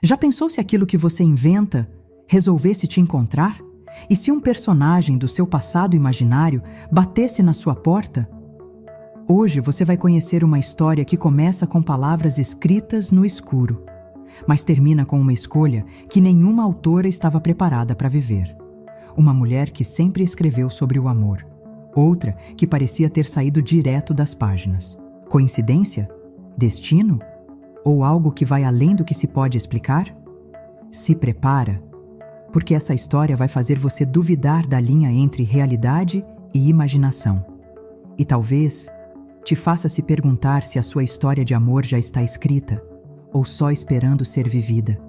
Já pensou se aquilo que você inventa resolvesse te encontrar? E se um personagem do seu passado imaginário batesse na sua porta? Hoje você vai conhecer uma história que começa com palavras escritas no escuro, mas termina com uma escolha que nenhuma autora estava preparada para viver. Uma mulher que sempre escreveu sobre o amor, outra que parecia ter saído direto das páginas. Coincidência? Destino? Ou algo que vai além do que se pode explicar? Se prepara, porque essa história vai fazer você duvidar da linha entre realidade e imaginação. E talvez te faça se perguntar se a sua história de amor já está escrita ou só esperando ser vivida.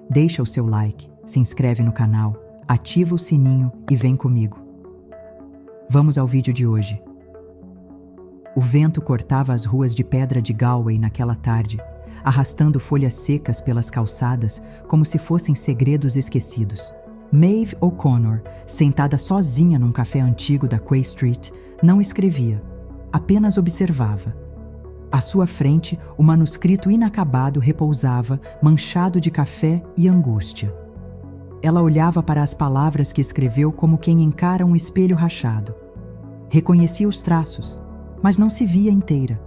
Deixa o seu like, se inscreve no canal, ativa o sininho e vem comigo. Vamos ao vídeo de hoje. O vento cortava as ruas de pedra de Galway naquela tarde, arrastando folhas secas pelas calçadas como se fossem segredos esquecidos. Maeve O'Connor, sentada sozinha num café antigo da Quay Street, não escrevia, apenas observava. À sua frente, o manuscrito inacabado repousava, manchado de café e angústia. Ela olhava para as palavras que escreveu como quem encara um espelho rachado. Reconhecia os traços, mas não se via inteira.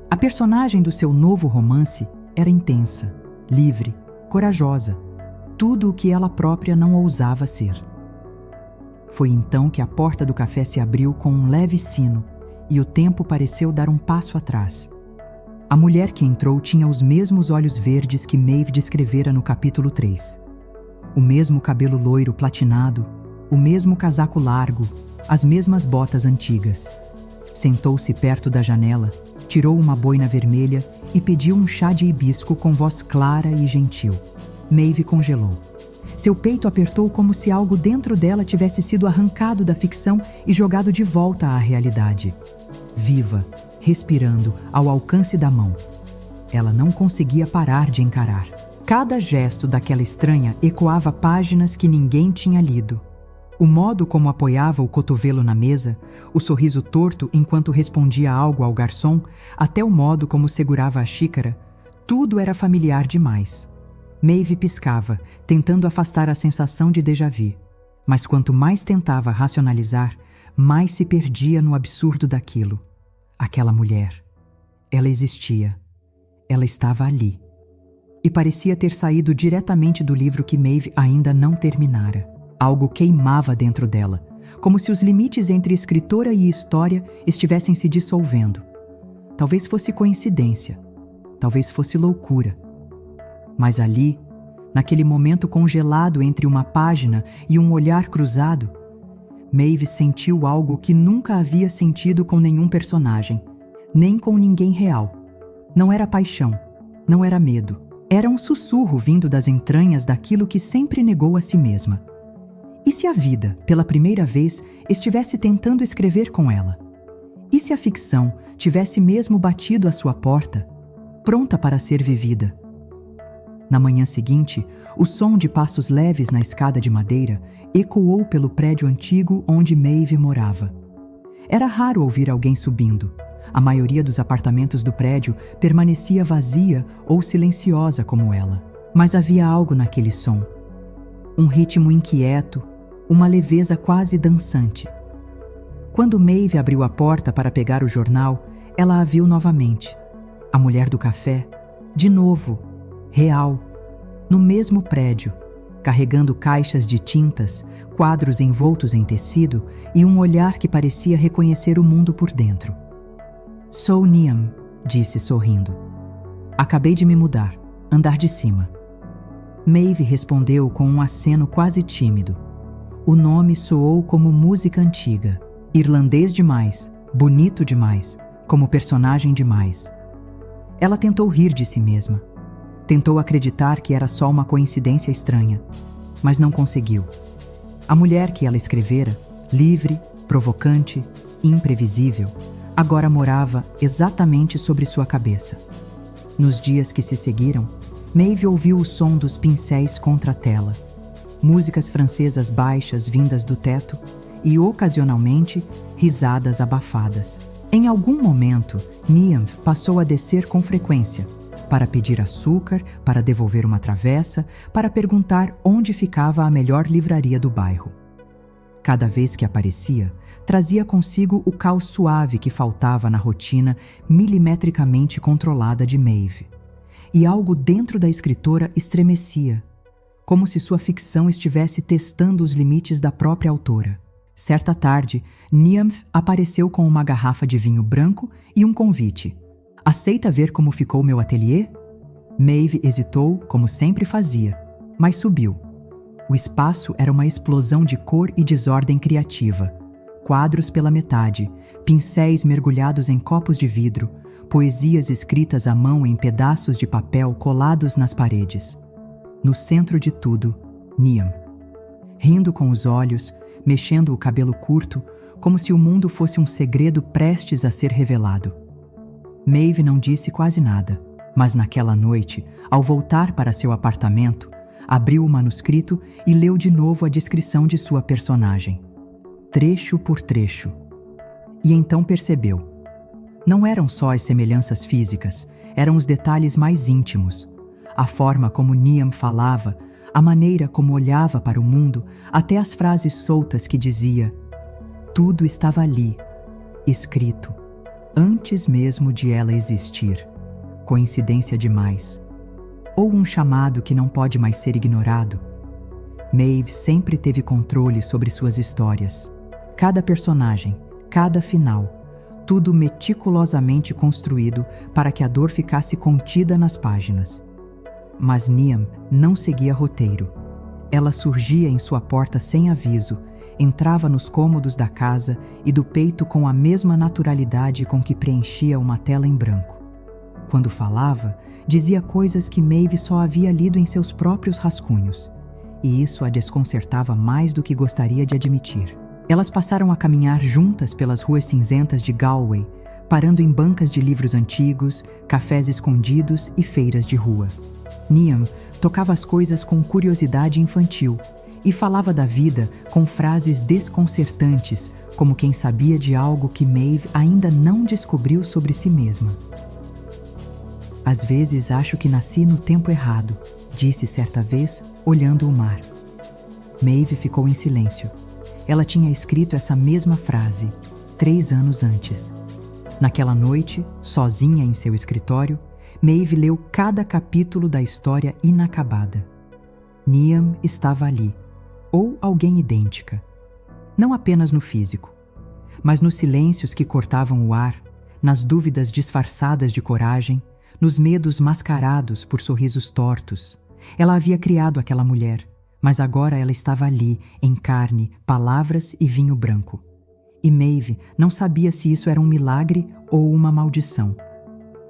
A personagem do seu novo romance era intensa, livre, corajosa, tudo o que ela própria não ousava ser. Foi então que a porta do café se abriu com um leve sino e o tempo pareceu dar um passo atrás. A mulher que entrou tinha os mesmos olhos verdes que Maeve descrevera no capítulo 3. O mesmo cabelo loiro platinado, o mesmo casaco largo, as mesmas botas antigas. Sentou-se perto da janela, tirou uma boina vermelha e pediu um chá de hibisco com voz clara e gentil. Maeve congelou. Seu peito apertou como se algo dentro dela tivesse sido arrancado da ficção e jogado de volta à realidade. Viva, respirando, ao alcance da mão. Ela não conseguia parar de encarar. Cada gesto daquela estranha ecoava páginas que ninguém tinha lido. O modo como apoiava o cotovelo na mesa, o sorriso torto enquanto respondia algo ao garçom, até o modo como segurava a xícara, tudo era familiar demais. Maeve piscava, tentando afastar a sensação de déjà-vu. Mas quanto mais tentava racionalizar, mais se perdia no absurdo daquilo. Aquela mulher. Ela existia. Ela estava ali. E parecia ter saído diretamente do livro que Maeve ainda não terminara. Algo queimava dentro dela, como se os limites entre escritora e história estivessem se dissolvendo. Talvez fosse coincidência, talvez fosse loucura. Mas ali, naquele momento congelado entre uma página e um olhar cruzado, Maeve sentiu algo que nunca havia sentido com nenhum personagem, nem com ninguém real. Não era paixão, não era medo. Era um sussurro vindo das entranhas daquilo que sempre negou a si mesma. E se a vida, pela primeira vez, estivesse tentando escrever com ela? E se a ficção tivesse mesmo batido à sua porta, pronta para ser vivida? Na manhã seguinte, o som de passos leves na escada de madeira ecoou pelo prédio antigo onde Maeve morava. Era raro ouvir alguém subindo. A maioria dos apartamentos do prédio permanecia vazia ou silenciosa como ela. Mas havia algo naquele som. Um ritmo inquieto, uma leveza quase dançante. Quando Maeve abriu a porta para pegar o jornal, ela a viu novamente. A mulher do café, de novo, real, no mesmo prédio, carregando caixas de tintas, quadros envoltos em tecido e um olhar que parecia reconhecer o mundo por dentro. "Sou Niamh", disse sorrindo. "Acabei de me mudar, andar de cima." Maeve respondeu com um aceno quase tímido. O nome soou como música antiga. Irlandês demais, bonito demais, como personagem demais. Ela tentou rir de si mesma. Tentou acreditar que era só uma coincidência estranha, mas não conseguiu. A mulher que ela escrevera, livre, provocante, imprevisível, agora morava exatamente sobre sua cabeça. Nos dias que se seguiram, Maeve ouviu o som dos pincéis contra a tela, músicas francesas baixas vindas do teto e, ocasionalmente, risadas abafadas. Em algum momento, Niamh passou a descer com frequência, para pedir açúcar, para devolver uma travessa, para perguntar onde ficava a melhor livraria do bairro. Cada vez que aparecia, trazia consigo o caos suave que faltava na rotina milimetricamente controlada de Maeve. E algo dentro da escritora estremecia, como se sua ficção estivesse testando os limites da própria autora. Certa tarde, Niamh apareceu com uma garrafa de vinho branco e um convite. Aceita ver como ficou meu ateliê? Maeve hesitou, como sempre fazia, mas subiu. O espaço era uma explosão de cor e desordem criativa. Quadros pela metade, pincéis mergulhados em copos de vidro, poesias escritas à mão em pedaços de papel colados nas paredes. No centro de tudo, Niamh. Rindo com os olhos, mexendo o cabelo curto, como se o mundo fosse um segredo prestes a ser revelado. Maeve não disse quase nada, mas naquela noite, ao voltar para seu apartamento, abriu o manuscrito e leu de novo a descrição de sua personagem, trecho por trecho. E então percebeu. Não eram só as semelhanças físicas, eram os detalhes mais íntimos. A forma como Niamh falava, a maneira como olhava para o mundo, até as frases soltas que dizia. Tudo estava ali, escrito, antes mesmo de ela existir. Coincidência demais. Ou um chamado que não pode mais ser ignorado. Maeve sempre teve controle sobre suas histórias. Cada personagem, cada final, tudo meticulosamente construído para que a dor ficasse contida nas páginas. Mas Niamh não seguia roteiro. Ela surgia em sua porta sem aviso, entrava nos cômodos da casa e do peito com a mesma naturalidade com que preenchia uma tela em branco. Quando falava, dizia coisas que Maeve só havia lido em seus próprios rascunhos, e isso a desconcertava mais do que gostaria de admitir. Elas passaram a caminhar juntas pelas ruas cinzentas de Galway, parando em bancas de livros antigos, cafés escondidos e feiras de rua. Niamh tocava as coisas com curiosidade infantil e falava da vida com frases desconcertantes, como quem sabia de algo que Maeve ainda não descobriu sobre si mesma. Às vezes acho que nasci no tempo errado, disse certa vez, olhando o mar. Maeve ficou em silêncio. Ela tinha escrito essa mesma frase 3 anos antes. Naquela noite, sozinha em seu escritório, Maeve leu cada capítulo da história inacabada. Niamh estava ali, ou alguém idêntica. Não apenas no físico, mas nos silêncios que cortavam o ar, nas dúvidas disfarçadas de coragem, nos medos mascarados por sorrisos tortos. Ela havia criado aquela mulher, mas agora ela estava ali, em carne, palavras e vinho branco. E Maeve não sabia se isso era um milagre ou uma maldição.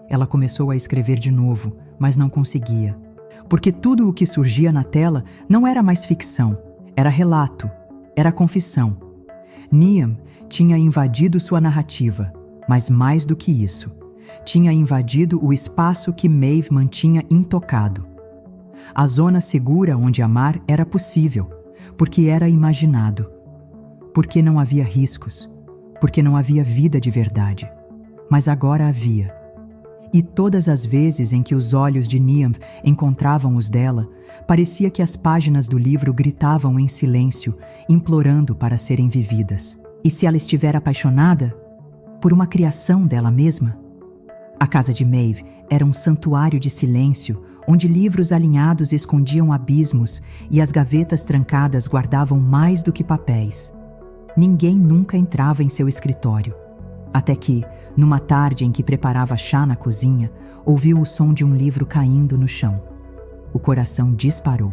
Ela começou a escrever de novo, mas não conseguia. Porque tudo o que surgia na tela não era mais ficção, era relato, era confissão. Niamh tinha invadido sua narrativa, mas mais do que isso, tinha invadido o espaço que Maeve mantinha intocado. A zona segura onde amar era possível, porque era imaginado. Porque não havia riscos, porque não havia vida de verdade. Mas agora havia. E todas as vezes em que os olhos de Niamh encontravam os dela, parecia que as páginas do livro gritavam em silêncio, implorando para serem vividas. E se ela estiver apaixonada por uma criação dela mesma? A casa de Maeve era um santuário de silêncio, onde livros alinhados escondiam abismos e as gavetas trancadas guardavam mais do que papéis. Ninguém nunca entrava em seu escritório. Até que, numa tarde em que preparava chá na cozinha, ouviu o som de um livro caindo no chão. O coração disparou.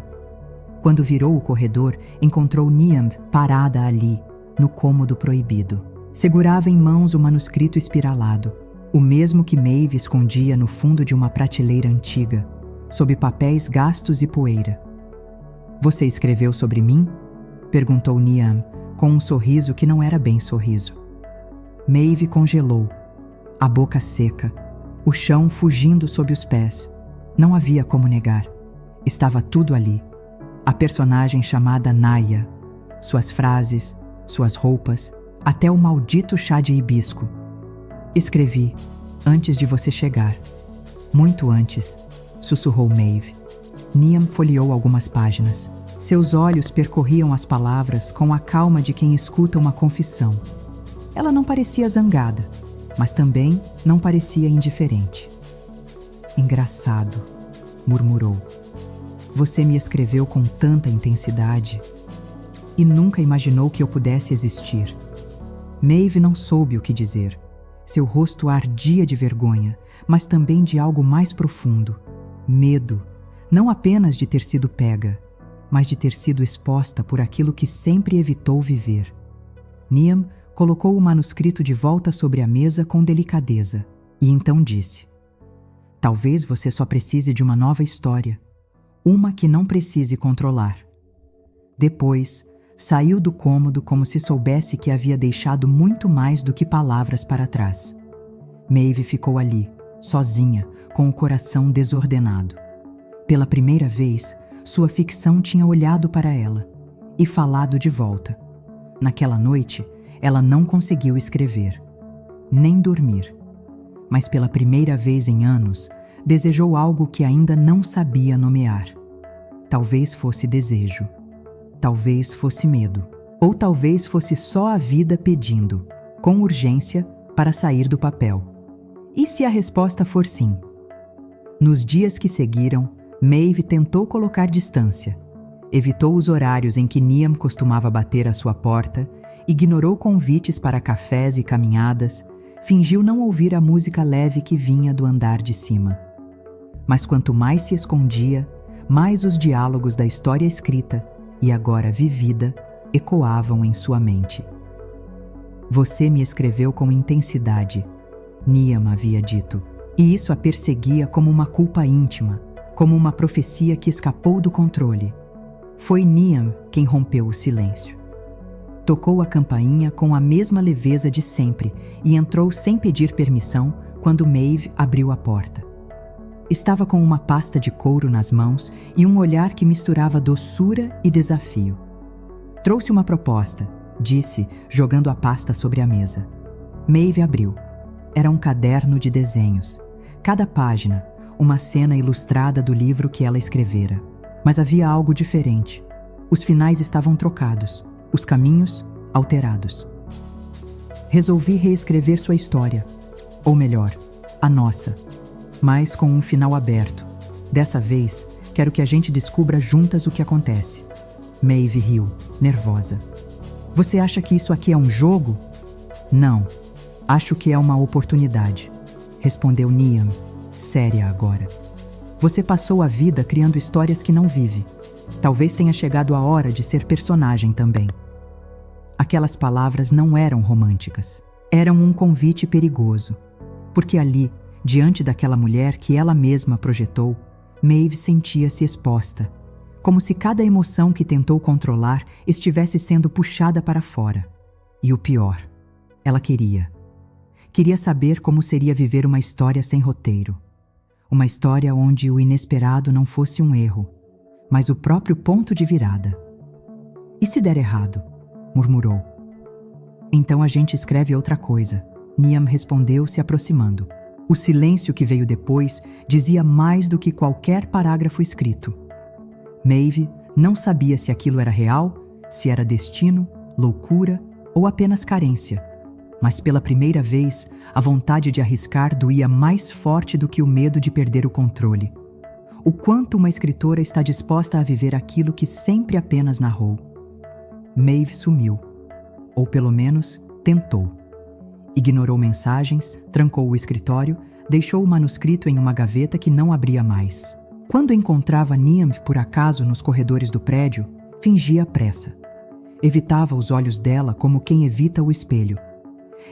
Quando virou o corredor, encontrou Niamh parada ali, no cômodo proibido. Segurava em mãos o manuscrito espiralado, o mesmo que Maeve escondia no fundo de uma prateleira antiga, sob papéis gastos e poeira. "Você escreveu sobre mim?" perguntou Niamh, com um sorriso que não era bem sorriso. Maeve congelou, a boca seca, o chão fugindo sob os pés. Não havia como negar. Estava tudo ali. A personagem chamada Naya, suas frases, suas roupas, até o maldito chá de hibisco. "Escrevi, antes de você chegar." Muito antes, sussurrou Maeve. Niamh folheou algumas páginas. Seus olhos percorriam as palavras com a calma de quem escuta uma confissão. Ela não parecia zangada, mas também não parecia indiferente. Engraçado, murmurou. Você me escreveu com tanta intensidade e nunca imaginou que eu pudesse existir. Maeve não soube o que dizer. Seu rosto ardia de vergonha, mas também de algo mais profundo. Medo, não apenas de ter sido pega, mas de ter sido exposta por aquilo que sempre evitou viver. Niamh colocou o manuscrito de volta sobre a mesa com delicadeza e então disse: talvez você só precise de uma nova história, uma que não precise controlar. Depois, saiu do cômodo como se soubesse que havia deixado muito mais do que palavras para trás. Maeve ficou ali, sozinha, com o coração desordenado. Pela primeira vez, sua ficção tinha olhado para ela e falado de volta. Naquela noite, ela não conseguiu escrever, nem dormir. Mas pela primeira vez em anos, desejou algo que ainda não sabia nomear. Talvez fosse desejo, talvez fosse medo, ou talvez fosse só a vida pedindo, com urgência, para sair do papel. E se a resposta for sim? Nos dias que seguiram, Maeve tentou colocar distância. Evitou os horários em que Niamh costumava bater à sua porta, ignorou convites para cafés e caminhadas, fingiu não ouvir a música leve que vinha do andar de cima. Mas quanto mais se escondia, mais os diálogos da história escrita, e agora vivida, ecoavam em sua mente. Você me escreveu com intensidade, Niamh havia dito, e isso a perseguia como uma culpa íntima, como uma profecia que escapou do controle. Foi Niamh quem rompeu o silêncio. Tocou a campainha com a mesma leveza de sempre e entrou sem pedir permissão quando Maeve abriu a porta. Estava com uma pasta de couro nas mãos e um olhar que misturava doçura e desafio. Trouxe uma proposta, disse, jogando a pasta sobre a mesa. Maeve abriu. Era um caderno de desenhos. Cada página, uma cena ilustrada do livro que ela escrevera. Mas havia algo diferente. Os finais estavam trocados, os caminhos alterados. Resolvi reescrever sua história, ou melhor, a nossa, mas com um final aberto. Dessa vez, quero que a gente descubra juntas o que acontece. Maeve riu, nervosa. Você acha que isso aqui é um jogo? Não, acho que é uma oportunidade, respondeu Niamh, séria agora. Você passou a vida criando histórias que não vive. Talvez tenha chegado a hora de ser personagem também. Aquelas palavras não eram românticas. Eram um convite perigoso. Porque ali, diante daquela mulher que ela mesma projetou, Maeve sentia-se exposta, como se cada emoção que tentou controlar estivesse sendo puxada para fora. E o pior, ela queria. Queria saber como seria viver uma história sem roteiro. Uma história onde o inesperado não fosse um erro, mas o próprio ponto de virada. E se der errado? Murmurou. Então a gente escreve outra coisa, Niamh respondeu, se aproximando. O silêncio que veio depois dizia mais do que qualquer parágrafo escrito. Maeve não sabia se aquilo era real, se era destino, loucura ou apenas carência. Mas pela primeira vez, a vontade de arriscar doía mais forte do que o medo de perder o controle. O quanto uma escritora está disposta a viver aquilo que sempre apenas narrou. Maeve sumiu, ou pelo menos tentou. Ignorou mensagens, trancou o escritório, deixou o manuscrito em uma gaveta que não abria mais. Quando encontrava Niamh por acaso nos corredores do prédio, fingia pressa. Evitava os olhos dela como quem evita o espelho.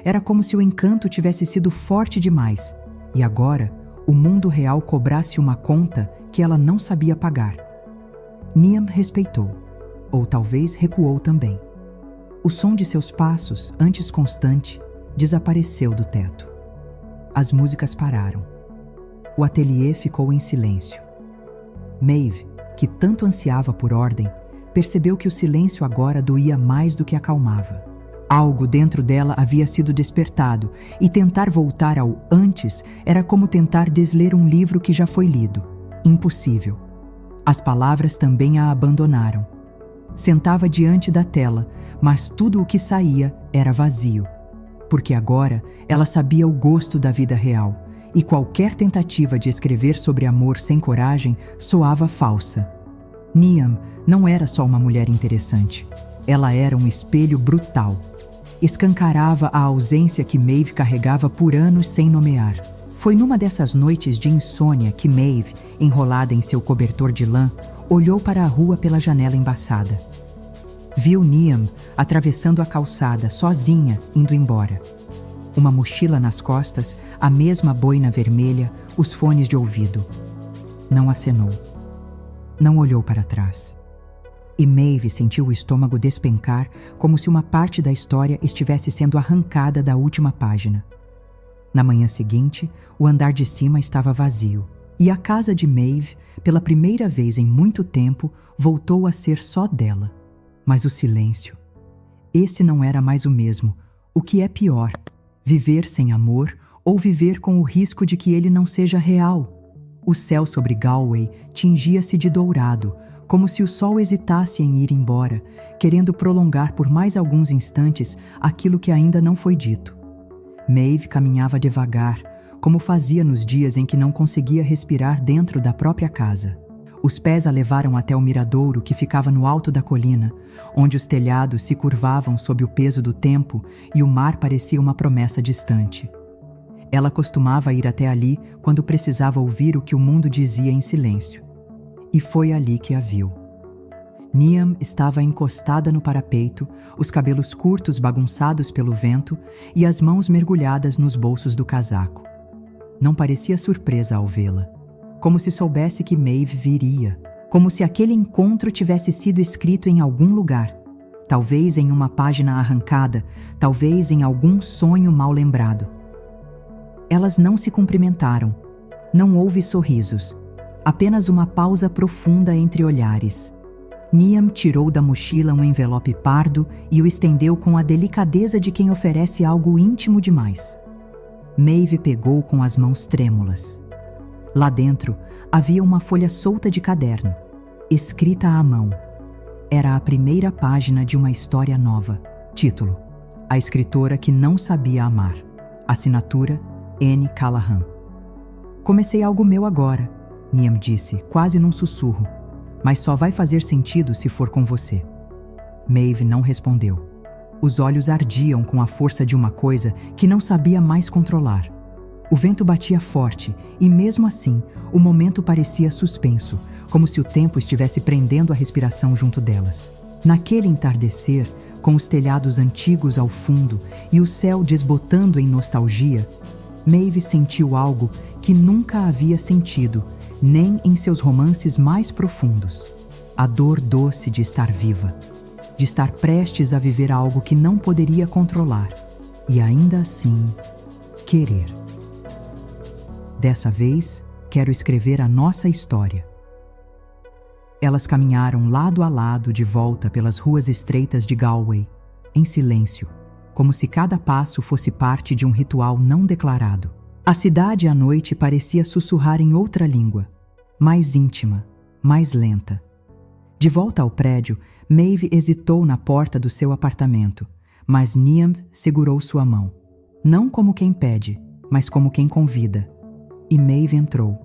Era como se o encanto tivesse sido forte demais, e agora o mundo real cobrasse uma conta que ela não sabia pagar. Niamh respeitou, ou talvez recuou também. O som de seus passos, antes constante, desapareceu do teto. As músicas pararam. O ateliê ficou em silêncio. Maeve, que tanto ansiava por ordem, percebeu que o silêncio agora doía mais do que acalmava. Algo dentro dela havia sido despertado, e tentar voltar ao antes era como tentar desler um livro que já foi lido. Impossível. As palavras também a abandonaram. Sentava diante da tela, mas tudo o que saía era vazio. Porque agora ela sabia o gosto da vida real, e qualquer tentativa de escrever sobre amor sem coragem soava falsa. Niamh não era só uma mulher interessante. Ela era um espelho brutal. Escancarava a ausência que Maeve carregava por anos sem nomear. Foi numa dessas noites de insônia que Maeve, enrolada em seu cobertor de lã, olhou para a rua pela janela embaçada. Viu Niamh atravessando a calçada, sozinha, indo embora. Uma mochila nas costas, a mesma boina vermelha, os fones de ouvido. Não acenou. Não olhou para trás. E Maeve sentiu o estômago despencar, como se uma parte da história estivesse sendo arrancada da última página. Na manhã seguinte, o andar de cima estava vazio, e a casa de Maeve, pela primeira vez em muito tempo, voltou a ser só dela. Mas o silêncio. Esse não era mais o mesmo. O que é pior, viver sem amor ou viver com o risco de que ele não seja real. O céu sobre Galway tingia-se de dourado, como se o sol hesitasse em ir embora, querendo prolongar por mais alguns instantes aquilo que ainda não foi dito. Maeve caminhava devagar, como fazia nos dias em que não conseguia respirar dentro da própria casa. Os pés a levaram até o miradouro que ficava no alto da colina, onde os telhados se curvavam sob o peso do tempo e o mar parecia uma promessa distante. Ela costumava ir até ali quando precisava ouvir o que o mundo dizia em silêncio. E foi ali que a viu. Niamh estava encostada no parapeito, os cabelos curtos bagunçados pelo vento e as mãos mergulhadas nos bolsos do casaco. Não parecia surpresa ao vê-la, como se soubesse que Maeve viria, como se aquele encontro tivesse sido escrito em algum lugar, talvez em uma página arrancada, talvez em algum sonho mal lembrado. Elas não se cumprimentaram, não houve sorrisos, apenas uma pausa profunda entre olhares. Niamh tirou da mochila um envelope pardo e o estendeu com a delicadeza de quem oferece algo íntimo demais. Maeve pegou com as mãos trêmulas. Lá dentro havia uma folha solta de caderno, escrita à mão. Era a primeira página de uma história nova. Título: A escritora que não sabia amar. Assinatura: N. Callahan. Comecei algo meu agora, Niamh disse, quase num sussurro. Mas só vai fazer sentido se for com você. Maeve não respondeu. Os olhos ardiam com a força de uma coisa que não sabia mais controlar. O vento batia forte e, mesmo assim, o momento parecia suspenso, como se o tempo estivesse prendendo a respiração junto delas. Naquele entardecer, com os telhados antigos ao fundo e o céu desbotando em nostalgia, Maeve sentiu algo que nunca havia sentido, nem em seus romances mais profundos. A dor doce de estar viva, de estar prestes a viver algo que não poderia controlar, e ainda assim, querer. Dessa vez, quero escrever a nossa história. Elas caminharam lado a lado de volta pelas ruas estreitas de Galway, em silêncio, como se cada passo fosse parte de um ritual não declarado. A cidade à noite parecia sussurrar em outra língua, mais íntima, mais lenta. De volta ao prédio, Maeve hesitou na porta do seu apartamento, mas Niamh segurou sua mão. Não como quem pede, mas como quem convida. E Maeve entrou.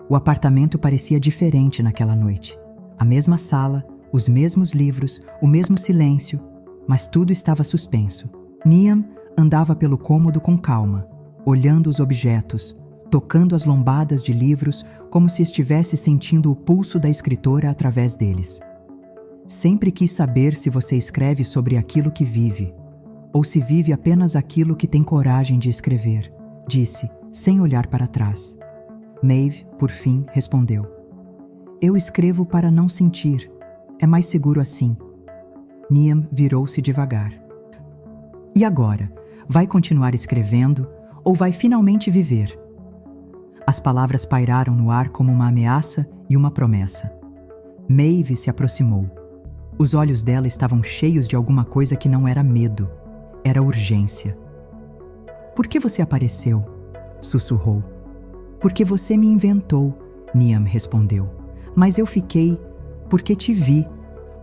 O apartamento parecia diferente naquela noite. A mesma sala, os mesmos livros, o mesmo silêncio, mas tudo estava suspenso. Niamh andava pelo cômodo com calma, olhando os objetos, tocando as lombadas de livros como se estivesse sentindo o pulso da escritora através deles. Sempre quis saber se você escreve sobre aquilo que vive, ou se vive apenas aquilo que tem coragem de escrever, disse, sem olhar para trás. Maeve, por fim, respondeu. Eu escrevo para não sentir. É mais seguro assim. Niamh virou-se devagar. E agora? Vai continuar escrevendo ou vai finalmente viver? As palavras pairaram no ar como uma ameaça e uma promessa. Maeve se aproximou. Os olhos dela estavam cheios de alguma coisa que não era medo. Era urgência. Por que você apareceu? Sussurrou. Porque você me inventou, Niamh respondeu. Mas eu fiquei porque te vi,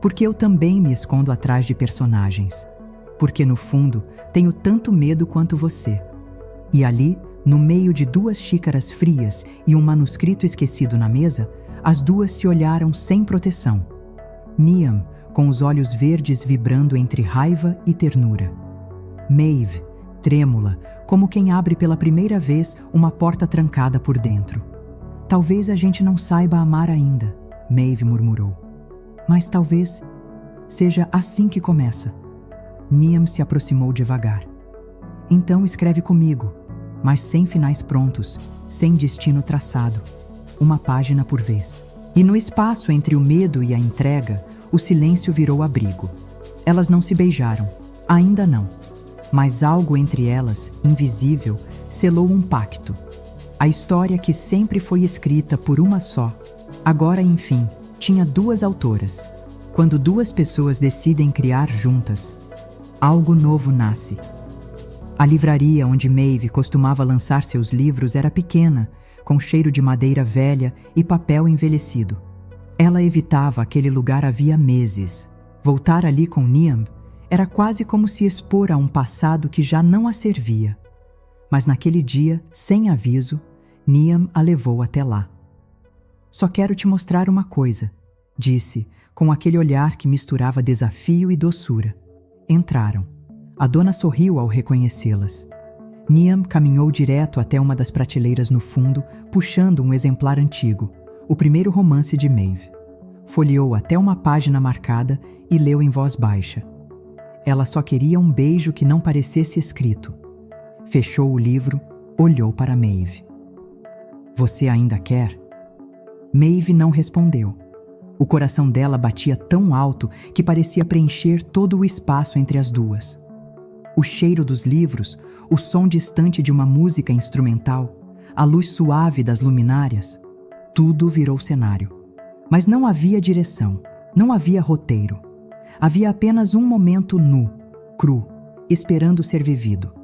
porque eu também me escondo atrás de personagens. Porque no fundo tenho tanto medo quanto você. E ali, no meio de 2 xícaras frias e um manuscrito esquecido na mesa, as duas se olharam sem proteção. Niamh, com os olhos verdes vibrando entre raiva e ternura. Maeve, trêmula, como quem abre pela primeira vez uma porta trancada por dentro. Talvez a gente não saiba amar ainda, Maeve murmurou. Mas talvez seja assim que começa. Niamh se aproximou devagar. Então escreve comigo, mas sem finais prontos, sem destino traçado, uma página por vez. E no espaço entre o medo e a entrega, o silêncio virou abrigo. Elas não se beijaram, ainda não. Mas algo entre elas, invisível, selou um pacto. A história que sempre foi escrita por uma só, agora, enfim, tinha 2 autoras. Quando 2 pessoas decidem criar juntas, algo novo nasce. A livraria onde Maeve costumava lançar seus livros era pequena, com cheiro de madeira velha e papel envelhecido. Ela evitava aquele lugar havia meses. Voltar ali com Niamh era quase como se expor a um passado que já não a servia. Mas naquele dia, sem aviso, Niamh a levou até lá. Só quero te mostrar uma coisa, disse, com aquele olhar que misturava desafio e doçura. Entraram. A dona sorriu ao reconhecê-las. Niamh caminhou direto até uma das prateleiras no fundo, puxando um exemplar antigo, o primeiro romance de Maeve. Folheou até uma página marcada e leu em voz baixa. Ela só queria um beijo que não parecesse escrito. Fechou o livro, olhou para Maeve. Você ainda quer? Maeve não respondeu. O coração dela batia tão alto que parecia preencher todo o espaço entre as duas. O cheiro dos livros, o som distante de uma música instrumental, a luz suave das luminárias, tudo virou cenário. Mas não havia direção, não havia roteiro. Havia apenas um momento nu, cru, esperando ser vivido.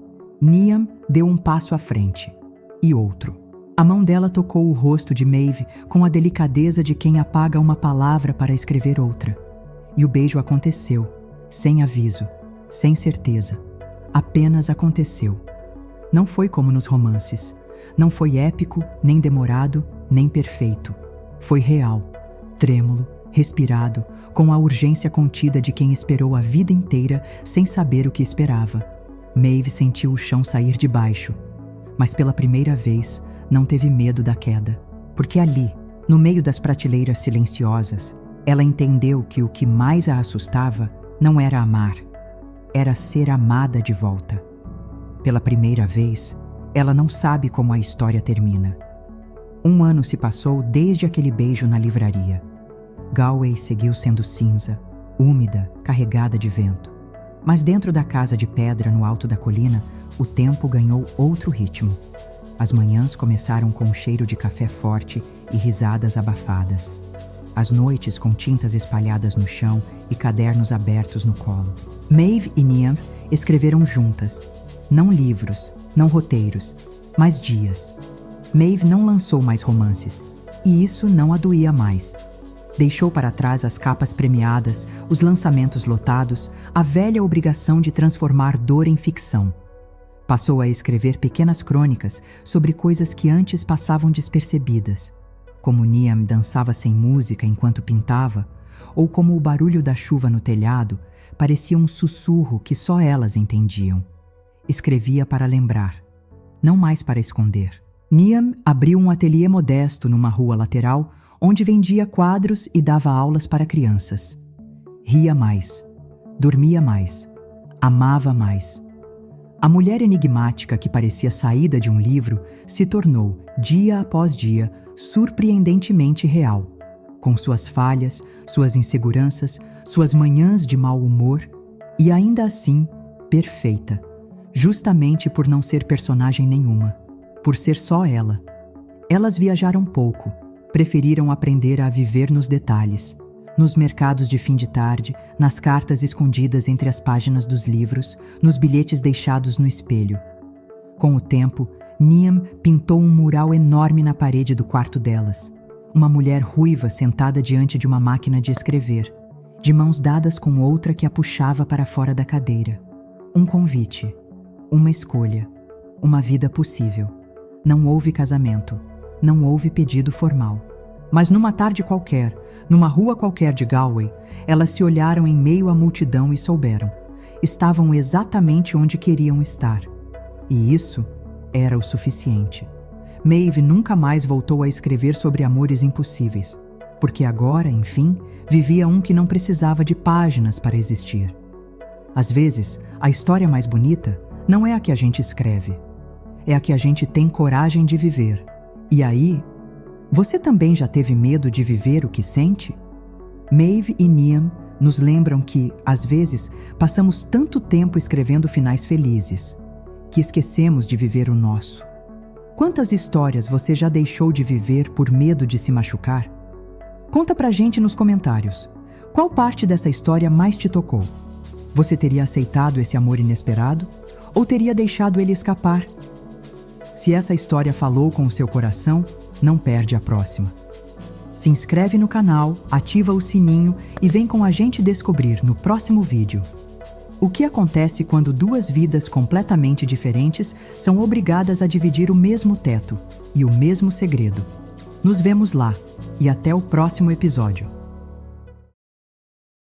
Niamh deu um passo à frente, e outro. A mão dela tocou o rosto de Maeve com a delicadeza de quem apaga uma palavra para escrever outra. E o beijo aconteceu, sem aviso, sem certeza. Apenas aconteceu. Não foi como nos romances. Não foi épico, nem demorado, nem perfeito. Foi real, trêmulo, respirado, com a urgência contida de quem esperou a vida inteira sem saber o que esperava. Maeve sentiu o chão sair de baixo, mas pela primeira vez não teve medo da queda, porque ali, no meio das prateleiras silenciosas, ela entendeu que o que mais a assustava não era amar, era ser amada de volta. Pela primeira vez, ela não sabe como a história termina. 1 ano se passou desde aquele beijo na livraria. Galway seguiu sendo cinza, úmida, carregada de vento. Mas dentro da casa de pedra no alto da colina, o tempo ganhou outro ritmo. As manhãs começaram com um cheiro de café forte e risadas abafadas. As noites com tintas espalhadas no chão e cadernos abertos no colo. Maeve e Niamh escreveram juntas. Não livros, não roteiros, mas dias. Maeve não lançou mais romances, e isso não a doía mais. Deixou para trás as capas premiadas, os lançamentos lotados, a velha obrigação de transformar dor em ficção. Passou a escrever pequenas crônicas sobre coisas que antes passavam despercebidas, como Niamh dançava sem música enquanto pintava, ou como o barulho da chuva no telhado parecia um sussurro que só elas entendiam. Escrevia para lembrar, não mais para esconder. Niamh abriu um ateliê modesto numa rua lateral, onde vendia quadros e dava aulas para crianças. Ria mais, dormia mais, amava mais. A mulher enigmática que parecia saída de um livro se tornou, dia após dia, surpreendentemente real, com suas falhas, suas inseguranças, suas manhãs de mau humor e ainda assim, perfeita, justamente por não ser personagem nenhuma, por ser só ela. Elas viajaram pouco, preferiram aprender a viver nos detalhes, Nos mercados de fim de tarde, nas cartas escondidas entre as páginas dos livros, nos bilhetes deixados no espelho. Com o tempo, Niamh pintou um mural enorme na parede do quarto delas. Uma mulher ruiva sentada diante de uma máquina de escrever, de mãos dadas com outra que a puxava para fora da cadeira. Um convite, uma escolha, uma vida possível. Não houve casamento, não houve pedido formal. Mas numa tarde qualquer, numa rua qualquer de Galway, elas se olharam em meio à multidão e souberam. Estavam exatamente onde queriam estar. E isso era o suficiente. Maeve nunca mais voltou a escrever sobre amores impossíveis, porque agora, enfim, vivia um que não precisava de páginas para existir. Às vezes, a história mais bonita não é a que a gente escreve, é a que a gente tem coragem de viver. E aí, você também já teve medo de viver o que sente? Maeve e Niamh nos lembram que, às vezes, passamos tanto tempo escrevendo finais felizes, que esquecemos de viver o nosso. Quantas histórias você já deixou de viver por medo de se machucar? Conta pra gente nos comentários. Qual parte dessa história mais te tocou? Você teria aceitado esse amor inesperado? Ou teria deixado ele escapar? Se essa história falou com o seu coração, não perde a próxima. Se inscreve no canal, ativa o sininho e vem com a gente descobrir no próximo vídeo o que acontece quando duas vidas completamente diferentes são obrigadas a dividir o mesmo teto e o mesmo segredo. Nos vemos lá e até o próximo episódio.